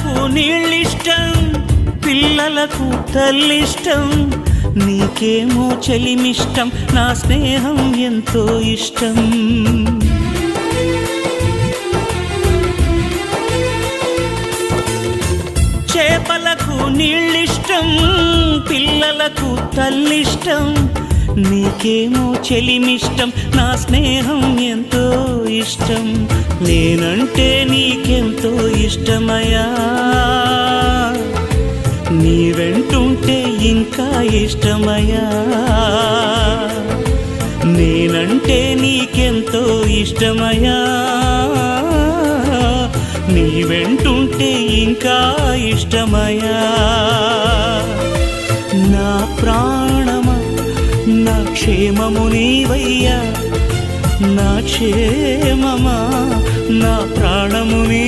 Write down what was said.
చేపలకు నీళ్ళిష్టం, పిల్లలకు తల్లిష్టం, నీకేమో చెలిమిష్టం, నా స్నేహం ఎంతో ఇష్టం. చేపలకు నీళ్ళిష్టం, పిల్లలకు తల్లిష్టం, నీకేమో చెలిమిష్టం, నా స్నేహం ఎంతో ఇష్టం. నేనంటే నీకెంతో ఇష్టమయ్యా, నీ వెంటుంటే ఇంకా ఇష్టమయ్యా. నేనంటే నీకెంతో ఇష్టమయ్యా, నీ వెంటుంటే ఇంకా ఇష్టమయ్యా. నా ప్రాణమా, నా క్షేమము నీవయ్యా, నా క్షేమమా, నా ప్రాణము నీ